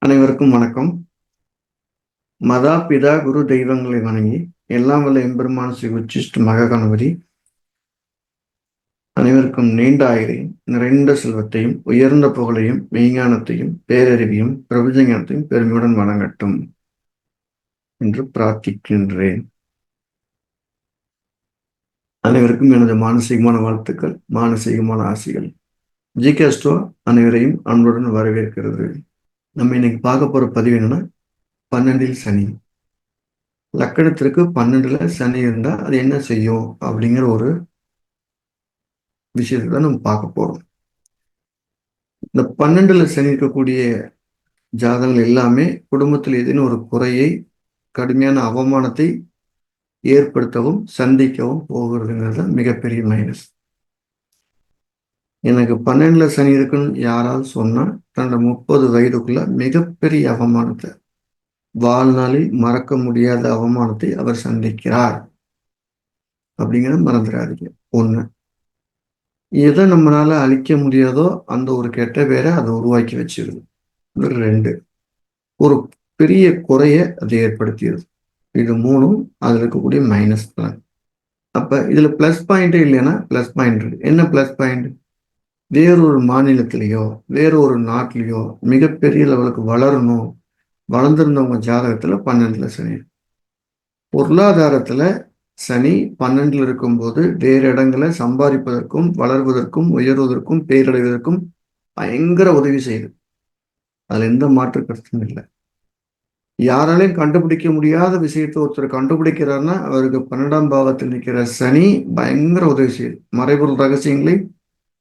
அனைவருக்கும் வணக்கம். மதா பிதா குரு தெய்வங்களை வணங்கி எல்லாம் வல்ல எம்பெருமான் ஸ்ரீ உச்சிஷ்ட மகா கணபதி அனைவருக்கும் நீண்ட ஆயுளையும் நிறைந்த செல்வத்தையும் உயர்ந்த புகழையும் மெய்ஞானத்தையும் பேரறிவையும் பிரபஞ்சஞானத்தையும் பெருமையுடன் வணங்கட்டும் என்று பிரார்த்திக்கின்றேன். அனைவருக்கும் எனது மானசீகமான வாழ்த்துக்கள், மானசீகமான ஆசைகள். ஜிகேஸ்டோ அனைவரையும் அன்புடன் வரவேற்கிறது. நம்ம இன்னைக்கு பார்க்க போற பதிவு என்னன்னா 12 சனி. லக்கணத்திற்கு 12 சனி இருந்தா அது என்ன செய்யும் அப்படிங்கிற ஒரு விஷயத்தை தான் நம்ம பார்க்க போறோம். இந்த 12 சனி இருக்கக்கூடிய ஜாதகங்கள் எல்லாமே குடும்பத்தில் ஏதேனும் ஒரு குறையை, கடுமையான அவமானத்தை ஏற்படுத்தவும் சந்திக்கவும் போகிறதுங்கிறது மிகப்பெரிய மைனஸ். எனக்கு 12 சனி இருக்குன்னு யாராவது சொன்னா தன்னோட 30 வயதுக்குள்ள மிகப்பெரிய அவமானத்தை, வாழ்நாளில் மறக்க முடியாத அவமானத்தை அவர் சந்திக்கிறார் அப்படிங்கிறத மறந்துடாதீங்க. ஒண்ணு, எதை நம்மளால அழிக்க முடியாதோ அந்த ஒரு கெட்ட பேரை அதை உருவாக்கி வச்சிருது. 2, ஒரு பெரிய குறைய அது ஏற்படுத்திடுது. இது 3 அதுல இருக்கக்கூடிய மைனஸ் பிளான். அப்ப இதுல பிளஸ் பாயிண்ட் இல்லைன்னா பிளஸ் பாயிண்ட் இருக்கு. என்ன பிளஸ் பாயிண்ட்? வேறொரு மாநிலத்திலேயோ வேறொரு நாட்டிலேயோ மிகப்பெரிய லெவலுக்கு வளரணும், வளர்ந்திருந்தவங்க ஜாதகத்துல 12 சனி. பொருளாதாரத்துல சனி 12 இருக்கும்போது வேறு இடங்களை சம்பாதிப்பதற்கும் வளர்வதற்கும் உயர்வதற்கும் பேரடைவதற்கும் பயங்கர உதவி செய்யுது. அதுல எந்த மாற்று கருத்தும் இல்லை. யாராலையும் கண்டுபிடிக்க முடியாத விஷயத்தை ஒருத்தர் கண்டுபிடிக்கிறாருன்னா அவருக்கு 12ஆம் பாவத்தில் நிற்கிற சனி பயங்கர உதவி செய்யுது. மறைபொருள் ரகசியங்களை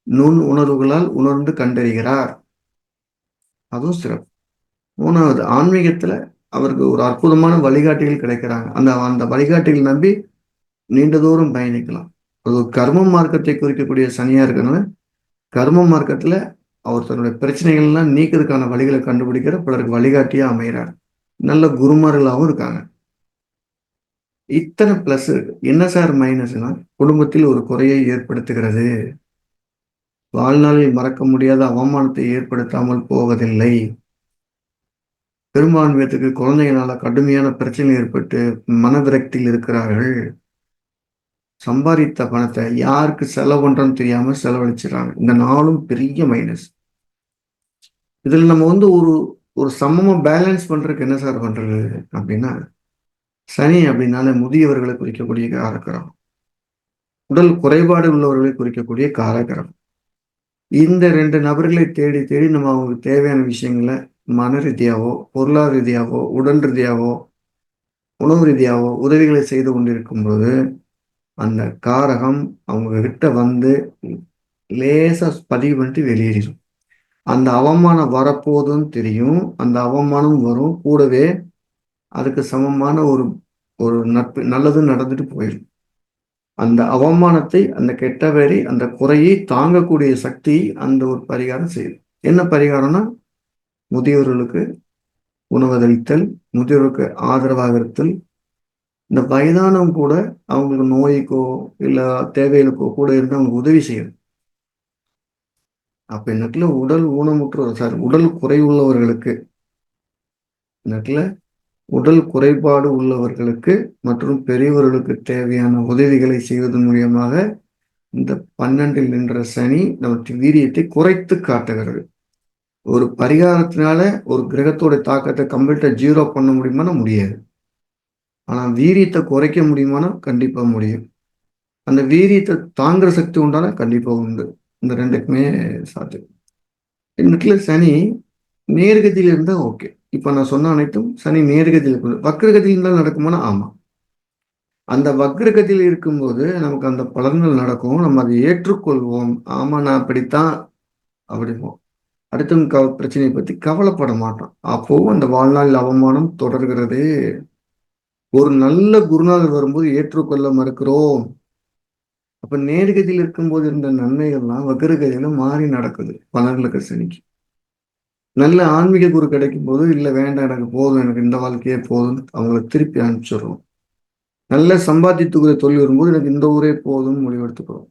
நுண் உணர்வுகளால் உணர்ந்து கண்டறிகிறார். அதுவும் சிறப்பு. 3வது, ஆன்மீகத்துல அவருக்கு ஒரு அற்புதமான வழிகாட்டிகள் கிடைக்கிறாங்க. அந்த அந்த வழிகாட்டிகள் நம்பி நீண்ட தூரம் பயணிக்கலாம். அது கர்ம மார்க்கத்தை குறிக்கக்கூடிய சனியா இருக்கிறதுனால கர்ம மார்க்கத்துல அவர் தன்னுடைய பிரச்சனைகள் எல்லாம் நீக்கிறதுக்கான வழிகளை கண்டுபிடிக்கிற பலருக்கு வழிகாட்டியா அமைகிறார். நல்ல குருமார்களாகவும் இருக்காங்க. இத்தனை பிளஸ் இருக்கு. என்ன சார் மைனஸ்னா, குடும்பத்தில் ஒரு குறையை ஏற்படுத்துகிறது. வாழ்நாளில் மறக்க முடியாத அவமானத்தை ஏற்படுத்தாமல் போவதில்லை. பெரும்பான்மையத்துக்கு குழந்தைகளால கடுமையான பிரச்சனை ஏற்பட்டு மனவிரக்தியில் இருக்கிறார்கள். சம்பாதித்த பணத்தை யாருக்கு செலவு பண்றோன்னு தெரியாம செலவழிச்சிடறாங்க. இந்த நாளும் பெரிய மைனஸ். இதுல நம்ம ஒரு ஒரு சமமா பேலன்ஸ் பண்றதுக்கு என்ன சார் பண்றது அப்படின்னா, சனி அப்படின்னால முதியவர்களை குறிக்கக்கூடிய காரக்கிரகம், உடல் குறைபாடு உள்ளவர்களை குறிக்கக்கூடிய காரக்கிரகம். இந்த 2 நபர்களை தேடி தேடி நம்ம அவங்களுக்கு தேவையான விஷயங்களை மன ரீதியாவோ பொருளாதார ரீதியாவோ உடல் ரீதியாவோ உணவு ரீதியாவோ உதவிகளை செய்து கொண்டிருக்கும் போது அந்த காரகம் அவங்க கிட்ட வந்து லேசா பதிவு பண்ணிட்டு வெளியேறிடும். அந்த அவமானம் வரப்போதுன்னு தெரியும். அந்த அவமானம் வரும். கூடவே அதுக்கு சமமான ஒரு ஒரு நட்பு நல்லது நடந்துட்டு போயிடும். அந்த அவமானத்தை, அந்த கெட்ட பேரை, அந்த குறையை தாங்கக்கூடிய சக்தி அந்த ஒரு பரிகாரம் செய்யும். என்ன பரிகாரம்னா, முதியோர்களுக்கு உணவளித்தல், முதியோருக்கு ஆதரவாக இருத்தல். இந்த வயதானவங்க கூட அவங்களுக்கு நோய்க்கோ இல்ல தேவைகளுக்கோ கூட இருந்து அவங்க உதவி செய்யணும். அப்ப இந்த இடத்துல உடல் குறைவுள்ளவர்களுக்கு, இந்த இடத்துல உடல் குறைபாடு உள்ளவர்களுக்கு மற்றும் பெரியவர்களுக்கு தேவையான உதவிகளை செய்வதன் மூலியமாக இந்த 12 நின்ற சனி நமக்கு வீரியத்தை குறைத்து காட்டுகிறது. ஒரு பரிகாரத்தினால ஒரு கிரகத்தோட தாக்கத்தை கம்ப்ளீட்டா 0 பண்ண முடியுமானா முடியாது. ஆனா வீரியத்தை குறைக்க முடியுமானா கண்டிப்பா முடியும். அந்த வீரியத்தை தாங்குற சக்தி உண்டான கண்டிப்பா உண்டு. இந்த 2க்குமே சாத்தியம். இந்த சனி நேர்கதியில இருந்தா ஓகே. இப்ப நான் சொன்ன அனைத்தும் சனி நேர்கதியில் இருக்கும். வக்ரகதியில் இருந்தால் நடக்குமானா ஆமா. அந்த வக்ரகதியில் இருக்கும்போது நமக்கு அந்த பலன்கள் நடக்கும். நம்ம அதை ஏற்றுக்கொள்வோம். ஆமா, நான் அப்படித்தான் அப்படிப்போம். அடுத்தவங்க பிரச்சனையை பத்தி கவலைப்பட மாட்டோம். அப்போ அந்த வாழ்நாள் அவமானம் தொடர்கிறது. ஒரு நல்ல குருநாதர் வரும்போது ஏற்றுக்கொள்ள மறுக்கிறோம். அப்ப நேர்கதியில் இருக்கும்போது இருந்த நன்மைகள்லாம் வக்ரகதியில மாறி நடக்குது. பலன்களுக்கு சனிக்கு நல்ல ஆன்மீக குரு கிடைக்கும் போது இல்ல வேண்டாம், எனக்கு போதும், எனக்கு இந்த வாழ்க்கையே போதும், அவங்களை திருப்பி அனுப்பிச்சிடுறோம். நல்ல சம்பாதித்துக்குரிய தொழில் வரும்போது எனக்கு இந்த ஊரே போதும்னு முடிவெடுத்துக்கிறோம்.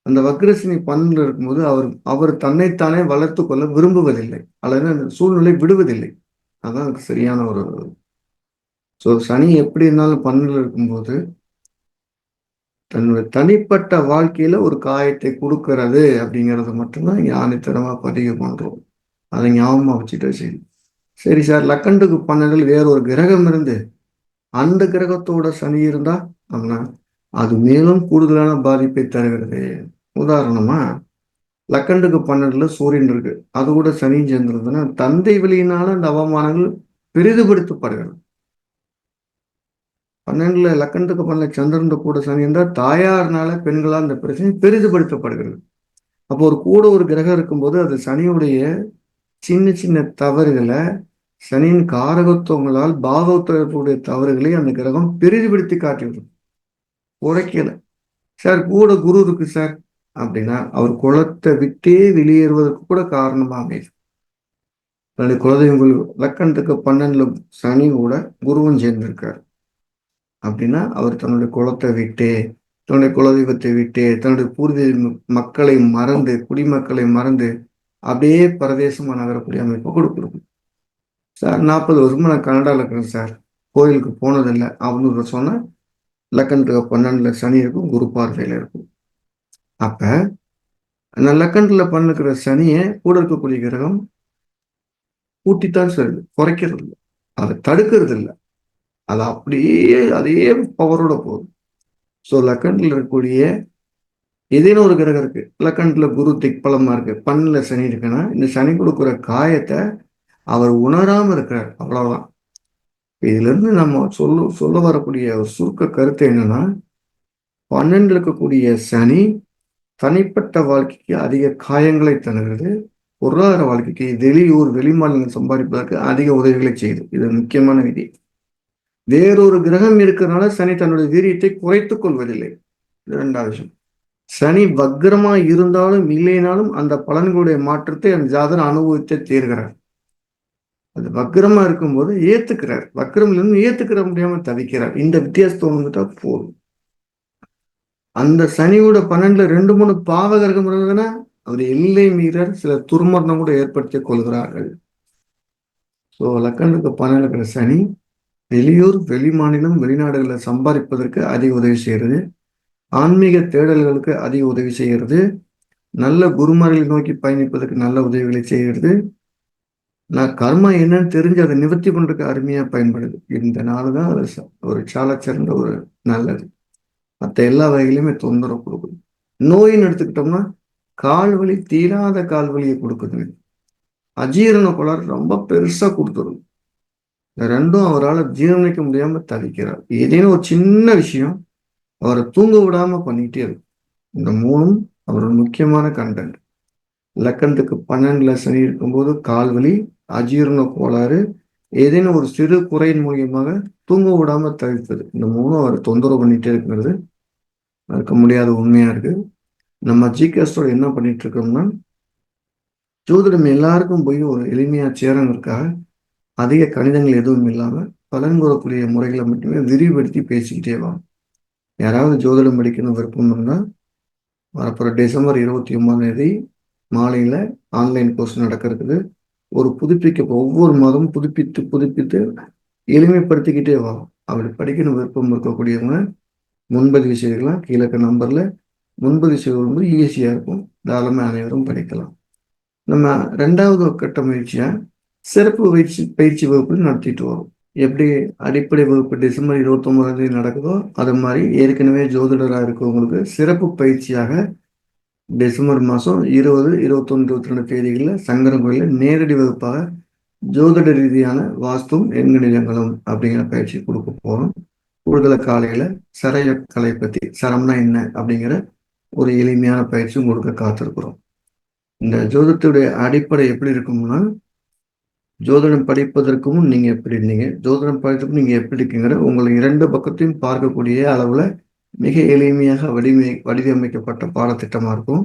அந்த வக்ரசனி 12 இருக்கும்போது அவர் தன்னைத்தானே வளர்த்து கொள்ள விரும்புவதில்லை அல்லது அந்த சூழ்நிலை விடுவதில்லை. அதான் அதுக்கு சரியான ஒரு. ஸோ சனி எப்படி இருந்தாலும் பன்னெண்டுல இருக்கும்போது தன்னுடைய தனிப்பட்ட வாழ்க்கையில ஒரு காயத்தை கொடுக்கறது அப்படிங்கிறத மட்டும்தான் ஞானித்தனமா பதிவு பண்றோம். அதை ஞாபகமா வச்சுட்டு சரி. சரி சார், லக்கண்டுக்கு பன்னெண்டில் வேற ஒரு கிரகம் இருந்து அந்த கிரகத்தோட சனி இருந்தா அப்படின்னா அது மேலும் கூடுதலான பாதிப்பை தருகிறது. உதாரணமா, லக்கண்டுக்கு பன்னெண்டுல சூரியன் இருக்கு, அது கூட சனி சேர்ந்திருந்ததுன்னா தந்தை வழியினால அந்த அவமானங்கள் பெரிதுபடுத்தப்படுகிறது. பன்னெண்டுல லக்கண்டுக்கு பன்னெண்டு சந்திரன் கூட சனி இருந்தால் தாயார்னால பெண்களால் அந்த பிரச்சனை பெரிதுபடுத்தப்படுகிறது. அப்போ கூட ஒரு கிரகம் இருக்கும்போது அது சனியுடைய சின்ன சின்ன தவறுகளை, சனியின் காரகத்துவங்களால் பாகவத்துடைய தவறுகளை அந்த கிரகம் பெரிதுபடுத்தி காட்டிவிடும். உடைக்கல. சார் கூட குரு இருக்கு சார் அப்படின்னா அவர் குலத்தை விட்டே வெளியேறுவதற்கு கூட காரணமா அமைது. தன்னுடைய குலதெய்வங்கள் லக்கணத்துக்கு பன்னெண்டுல சனி கூட குருவும் சேர்ந்திருக்காரு அப்படின்னா அவர் தன்னுடைய குலத்தை விட்டே, தன்னுடைய குலதெய்வத்தை விட்டே, தன்னுடைய பூர்வீக மக்களை மறந்து, குடிமக்களை மறந்து அப்படியே பரதேசமா நகரக்கூடிய அமைப்பு கொடுக்குறது. சார் 40 வருஷமா நான் கனடாவில் இருக்கிறேன் சார், கோயிலுக்கு போனதில்லை அப்படின்னு சொன்னா லக்கணத்துக்கு பன்னெண்டுல சனி இருக்கும், குரு பார்வையில இருக்கும். அப்ப அந்த லக்கணத்துல பண்ணுக்கிற சனியை கூட இருக்கக்கூடிய கிரகம் கூட்டித்தான் சொல்லுது, குறைக்கிறது இல்லை, அதை தடுக்கிறது இல்லை, அது அப்படியே அதே பவரோட போகுது. ஸோ லக்கணத்துல இருக்கக்கூடிய ஏதேனும் ஒரு கிரகம் இருக்கு, லக்கணத்துல குரு திக்பலமா இருக்கு, பன்னுல சனி இருக்குன்னா இந்த சனி கொடுக்குற காயத்தை அவர் உணராம இருக்கிறார், அவ்வளவுதான். இதுல இருந்து நம்ம சொல்ல வரக்கூடிய ஒரு சுருக்க கருத்து என்னன்னா, பன்னெண்டு இருக்கக்கூடிய சனி தனிப்பட்ட வாழ்க்கைக்கு அதிக காயங்களை தருகிறது, பொருளாதார வாழ்க்கைக்கு வெளியூர் வெளிமாநிலம் சம்பாதிப்பதற்கு அதிக உதவிகளை செய்யுது. இது முக்கியமான விதி. வேறொரு கிரகம் இருக்கிறதுனால சனி தன்னுடைய வீரியத்தை குறைத்துக் கொள்வதில்லை. இரண்டாவது விஷயம், சனி வக்ரமா இருந்தாலும் இல்லைனாலும் அந்த பலன்களுடைய மாற்றத்தை அந்த ஜாதகர் அனுபவித்து தீர்கிறார். அது வக்ரமா இருக்கும்போது ஏத்துக்கிறார், வக்ரம் இருந்து ஏத்துக்கிற முடியாம தவிக்கிறார். இந்த வித்தியாசத்தை வந்துட்டா போதும். அந்த சனியோட 12ல 2-3 பாவகர்க்கம் இருந்ததுன்னா அவர் எல்லை மீறர், சில துர்மரணம் கூட ஏற்படுத்திக் கொள்கிறார்கள். ஸோ லக்கணத்துக்கு 12 இருக்கிற சனி வெளியூர் வெளி மாநிலம் வெளிநாடுகளை சம்பாதிப்பதற்கு அதிக உதவி செய்கிறது, ஆன்மீக தேடல்களுக்கு அதிக உதவி செய்கிறது, நல்ல குருமார்களை நோக்கி பயணிப்பதற்கு நல்ல உதவிகளை செய்கிறது, நான் கர்மா என்னன்னு தெரிஞ்சு அதை நிவர்த்தி பண்றதுக்கு அருமையா பயன்படுது. இந்த நாள் தான் ஒரு சால சிறந்த ஒரு நல்லது. மற்ற எல்லா வகையிலுமே தொந்தரவு கொடுக்குது. நோயின்னு எடுத்துக்கிட்டோம்னா கால் வலி, தீராத கால் வலியை கொடுக்குது, அஜீரண கோளாறு ரொம்ப பெருசா கொடுத்துருது. இந்த ரெண்டும் அவரால் ஜீரணிக்க முடியாம தவிக்கிறார். ஏதேனும் ஒரு சின்ன விஷயம் அவரை தூங்க விடாம பண்ணிக்கிட்டே இருக்கும். இந்த மூணும் அவரோட முக்கியமான கண்டென்ட். லக்கணத்துக்கு 12ல சனி இருக்கும்போது கால்வலி, அஜீரண கோளாறு, ஏதேனும் ஒரு சிறு குறையின் மூலியமாக தூங்க விடாம தவிர்ப்பது, இந்த மூணும் அவர் தொந்தரவு பண்ணிட்டே இருக்கிறது மறுக்க முடியாத உண்மையா இருக்கு. நம்ம ஜிகேஸ்டோட என்ன பண்ணிட்டு இருக்கோம்னா, ஜோதிடம் எல்லாருக்கும் போய் ஒரு எளிமையா சேரங்கிறதுக்காக அதிக கணிதங்கள் எதுவும் இல்லாம பலன் கூறக்கூடிய முறைகளை மட்டுமே விரிவுபடுத்தி பேசிக்கிட்டே வாங்க. யாராவது ஜோதிடம் படிக்கணும் விருப்பம் இருந்தால் வரப்போற டிசம்பர் 29 மாலையில ஆன்லைன் கோர்ஸ் நடக்கிறது. ஒரு ஒவ்வொரு மாதமும் புதுப்பித்து புதுப்பித்து எளிமைப்படுத்திக்கிட்டே வரும். அப்படி படிக்கணும் விருப்பம் இருக்கக்கூடியவங்க முன்பதிவு செய்யலாம். கீழே நம்பர்ல முன்பதிவு செய்வது ஈஸியா இருக்கும், தாராளமா அனைவரும் படிக்கலாம். நம்ம 2வது கட்ட முயற்சியா சிறப்பு பயிற்சி வகுப்பு நடத்திட்டு வரோம். எப்படி அடிப்படை வகுப்பு டிசம்பர் 29 நடக்குதோ அது மாதிரி ஏற்கனவே ஜோதிடராக இருக்கவங்களுக்கு சிறப்பு பயிற்சியாக டிசம்பர் மாதம் 20, 21, 22 தேதிகளில் சங்கரன் கோயிலில் நேரடி வகுப்பாக ஜோதிட ரீதியான வாஸ்துவும் எண்கணிதங்களும் அப்படிங்கிற பயிற்சி கொடுக்க போகிறோம். கூடுதல காலையில் சரைய கலை பற்றி, சரம்னா என்ன அப்படிங்கிற ஒரு எளிமையான பயிற்சியும் கொடுக்க காத்திருக்கிறோம். இந்த ஜோதிடத்துடைய அடிப்படை எப்படி இருக்கும்னா, ஜோதிடம் படிப்பதற்கும் நீங்க எப்படி இருந்தீங்க, ஜோதிடம் படித்ததுக்கும் நீங்க எப்படி இருக்கீங்கிற உங்களை 2 பக்கத்தையும் பார்க்கக்கூடிய அளவுல மிக எளிமையாக வடிவமைக்கப்பட்ட பாடத்திட்டமா இருக்கும்.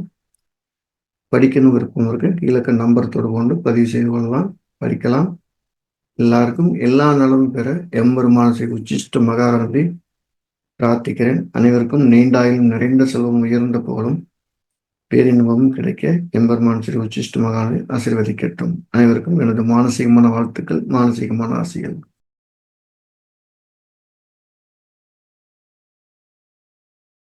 படிக்கணும் விருப்பம் இருக்கு, கீழே நம்பர் தொடர்பு கொண்டு பதிவு செய்து கொள்ளலாம், படிக்கலாம். எல்லாருக்கும் எல்லா நலமும் பெற எம்பெருமான் ஸ்ரீ உச்சிஷ்ட மகாகணபதி பிரார்த்திக்கிறேன். அனைவருக்கும் நீண்ட ஆயுளும் நிறைந்த செல்வம் உயர்ந்த புகழும் பேரின்பமும் கிடைக்க எம்பெருமான் ஸ்ரீ உச்சிஷ்ட மகானை ஆசீர்வதிக்கட்டும். அனைவருக்கும் எனது மானசீகமான வாழ்த்துக்கள், மானசீகமான ஆசிகள்.